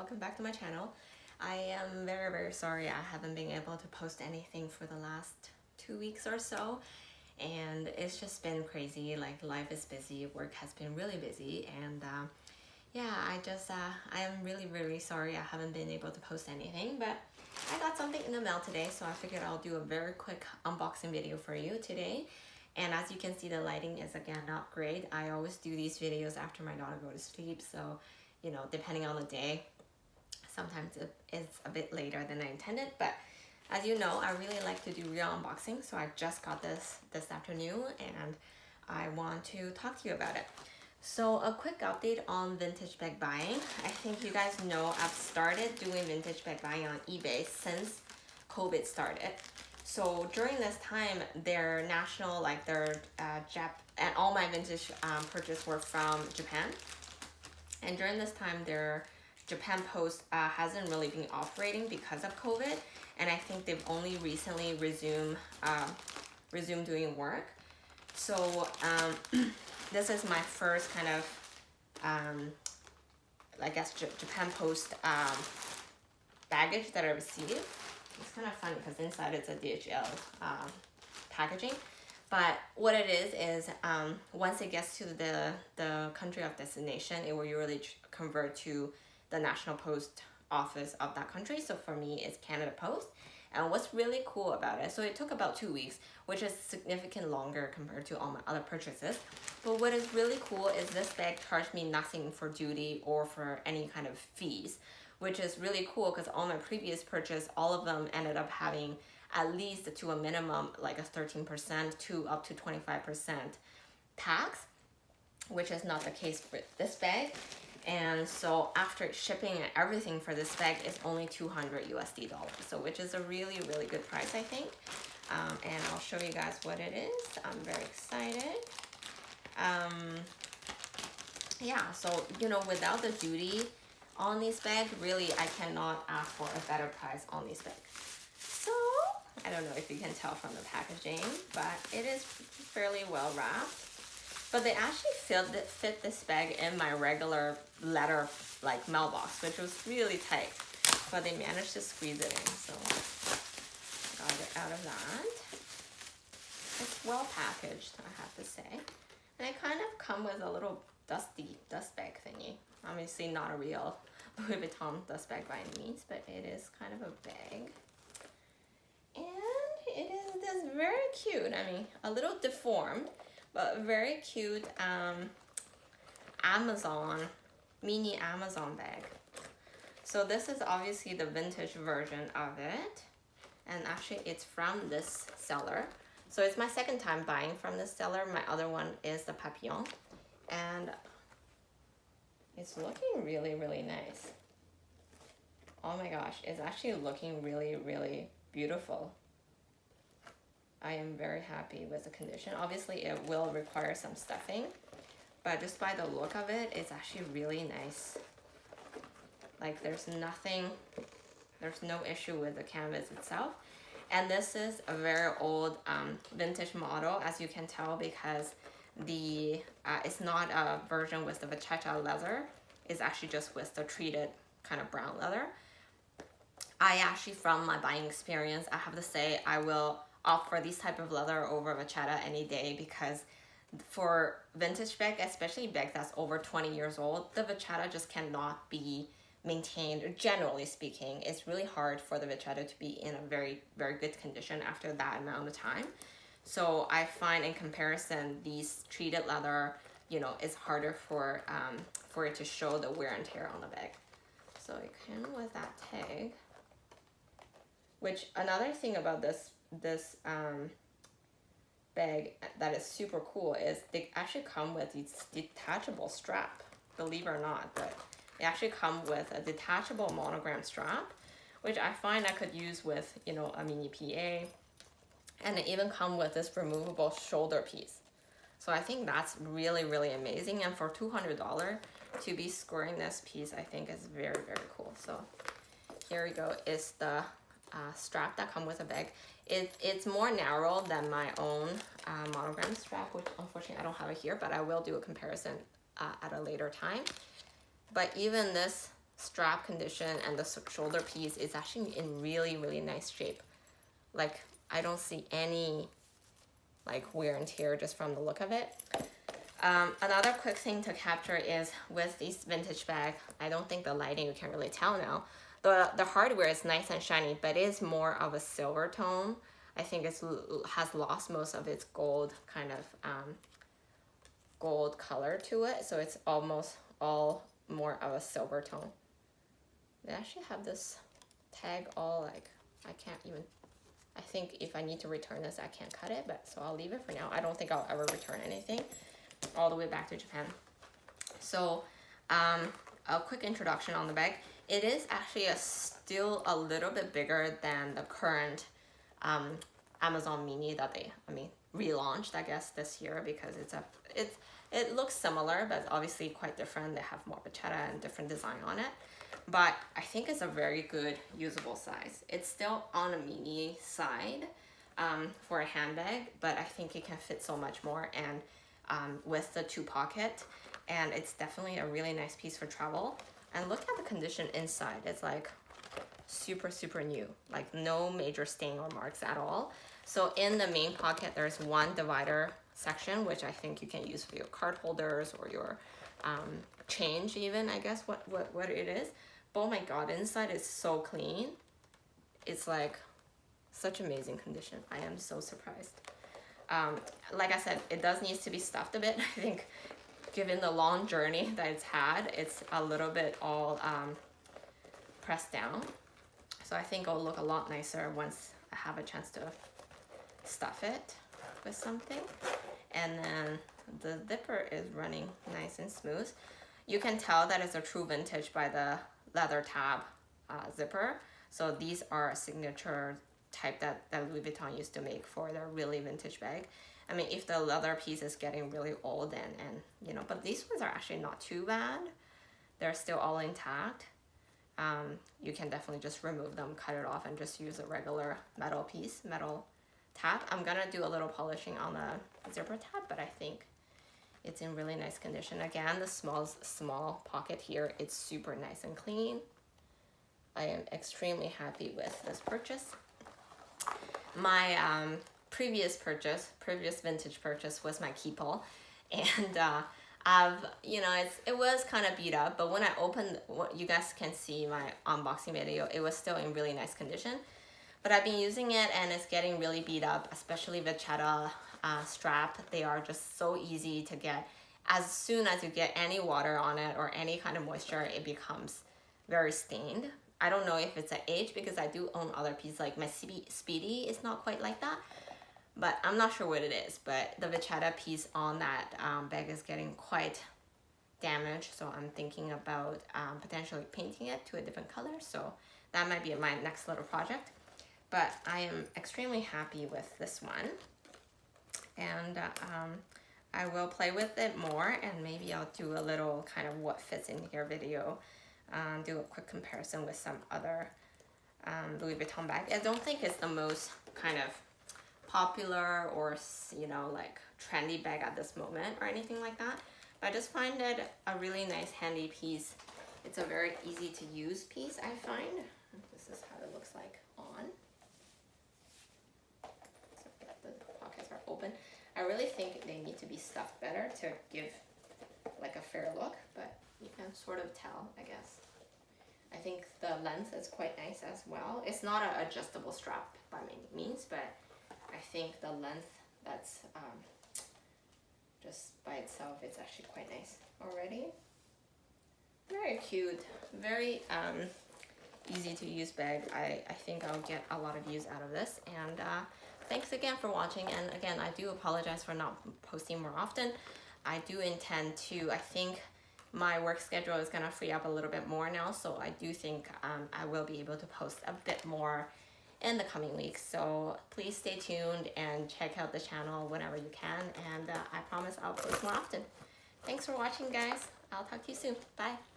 welcome back to my channel. I am very sorry I haven't been able to post anything for the last 2 weeks or so, and it's just been crazy. Like, life is busy, work has been really busy, and yeah, I am really sorry I haven't been able to post anything, but I got something in the mail today, so I figured I'll do a very quick unboxing video for you today. And as you can see, the lighting is again not great. I always do these videos after my daughter goes to sleep, so you know, depending on the day, sometimes it's a bit later than I intended. But as you know, I really like to do real unboxing, so I just got this afternoon and I want to talk to you about it. So a quick update on vintage bag buying. I think you guys know I've started doing vintage bag buying on eBay since COVID started. So during this time, their national, like their and all my vintage purchases were from Japan. And during this time, their Japan Post hasn't really been operating because of COVID. And I think they've only recently resumed doing work. So this is my first kind of, I guess, Japan Post baggage that I received. It's kind of funny because inside it's a DHL packaging. But what it is once it gets to the country of destination, it will usually convert to the national post office of that country. So for me, it's Canada Post. And what's really cool about it, so it took about 2 weeks, which is significantly longer compared to all my other purchases. But what is really cool is this bag charged me nothing for duty or for any kind of fees, which is really cool because all my previous purchase, all of them ended up having at least to a minimum like a 13% to up to 25% tax, which is not the case for this bag. And so after shipping and everything for this bag is only $200 USD, so which is a really good price, I think. And I'll show you guys what it is. I'm very excited. Yeah, so you know, without the duty on this bag, really I cannot ask for a better price on this bag. So I don't know if you can tell from the packaging, but it is fairly well wrapped. But they actually fit this bag in my regular letter like mailbox, which was really tight. But they managed to squeeze it in, so got it out of that. It's well packaged, I have to say. And it kind of come with a little dust bag thingy. Obviously not a real Louis Vuitton dust bag by any means, but it is kind of a bag. And it is this very cute, I mean, a little deformed, but very cute mini Amazon bag. So this is obviously the vintage version of it. And actually it's from this seller. So it's my second time buying from this seller. My other one is the Papillon. And it's looking really nice. Oh my gosh, it's actually looking really beautiful. I am very happy with the condition. Obviously it will require some stuffing, but just by the look of it, it's actually really nice. Like there's no issue with the canvas itself. And this is a very old vintage model, as you can tell, because it's not a version with the vachetta leather. It's actually just with the treated kind of brown leather. I actually, from my buying experience, I have to say I will opt for these type of leather over vachetta any day, because for vintage bag, especially bag that's over 20 years old, the vachetta just cannot be maintained. Generally speaking, it's really hard for the vachetta to be in a very good condition after that amount of time. So I find in comparison, these treated leather, you know, it's harder for it to show the wear and tear on the bag. So it came with that tag. Which another thing about this bag that is super cool is they actually come with this detachable strap, believe it or not, but they actually come with a detachable monogram strap, which I find I could use with, you know, a mini PA. And they even come with this removable shoulder piece. So I think that's really amazing. And for $200 to be scoring this piece, I think is very cool. So here we go. It's the strap that come with a bag. It's more narrow than my own monogram strap, which unfortunately I don't have it here, but I will do a comparison at a later time. But even this strap condition and the shoulder piece is actually in really, really nice shape. Like, I don't see any like wear and tear just from the look of it. Another quick thing to capture is with these vintage bags, I don't think the lighting, you can really tell now. The hardware is nice and shiny, but it is more of a silver tone. I think it has lost most of its gold kind of gold color to it. So it's almost all more of a silver tone. They actually have this tag all like, I can't even, I think if I need to return this, I can't cut it, but so I'll leave it for now. I don't think I'll ever return anything all the way back to Japan. So a quick introduction on the bag. It is actually still a little bit bigger than the current Amazon Mini that they, relaunched, I guess, this year, because it looks similar, but obviously quite different. They have more vachetta and different design on it. But I think it's a very good usable size. It's still on a mini side for a handbag, but I think it can fit so much more, and with the 2 pocket, and it's definitely a really nice piece for travel. And look at the condition inside. It's like super, super new, like no major stain or marks at all. So in the main pocket, there's one divider section, which I think you can use for your card holders or your change even, I guess, what it is. But oh my God, inside is so clean. It's like such amazing condition. I am so surprised. Like I said, it does need to be stuffed a bit. I think given the long journey that it's had, it's a little bit all pressed down. So I think it'll look a lot nicer once I have a chance to stuff it with something. And then the zipper is running nice and smooth. You can tell that it's a true vintage by the leather tab zipper. So these are a signature type that Louis Vuitton used to make for their really vintage bag. I mean, if the leather piece is getting really old and you know, but these ones are actually not too bad. They're still all intact. You can definitely just remove them, cut it off, and just use a regular metal piece, metal tab. I'm gonna do a little polishing on the zipper tab, but I think it's in really nice condition. Again, the small pocket here, it's super nice and clean. I am extremely happy with this purchase. My previous vintage purchase was my Keepall, and it was kind of beat up, but when I opened, what you guys can see my unboxing video, it was still in really nice condition. But I've been using it and it's getting really beat up, especially vachetta strap. They are just so easy to get. As soon as you get any water on it or any kind of moisture, it becomes very stained. I don't know if it's an age, because I do own other pieces, like my Speedy is not quite like that, but I'm not sure what it is. But the vachetta piece on that bag is getting quite damaged, so I'm thinking about potentially painting it to a different color. So that might be my next little project. But I am extremely happy with this one, and I will play with it more, and maybe I'll do a little kind of what fits in here video, do a quick comparison with some other Louis Vuitton bag. I don't think it's the most kind of popular or, you know, like trendy bag at this moment or anything like that, but I just find it a really nice handy piece. It's a very easy to use piece, I find. This is how it looks like on. Open. I really think they need to be stuffed better to give like a fair look, but you can sort of tell, I guess. I think the length is quite nice as well. It's not an adjustable strap by any means, but I think the length that's just by itself, it's actually quite nice already. Very cute, very easy to use bag. I think I'll get a lot of use out of this, and thanks again for watching. And again, I do apologize for not posting more often. I do intend to, I think my work schedule is gonna free up a little bit more now, so I do think I will be able to post a bit more in the coming weeks. So please stay tuned and check out the channel whenever you can, and I promise I'll post more often. Thanks for watching, guys. I'll talk to you soon. Bye.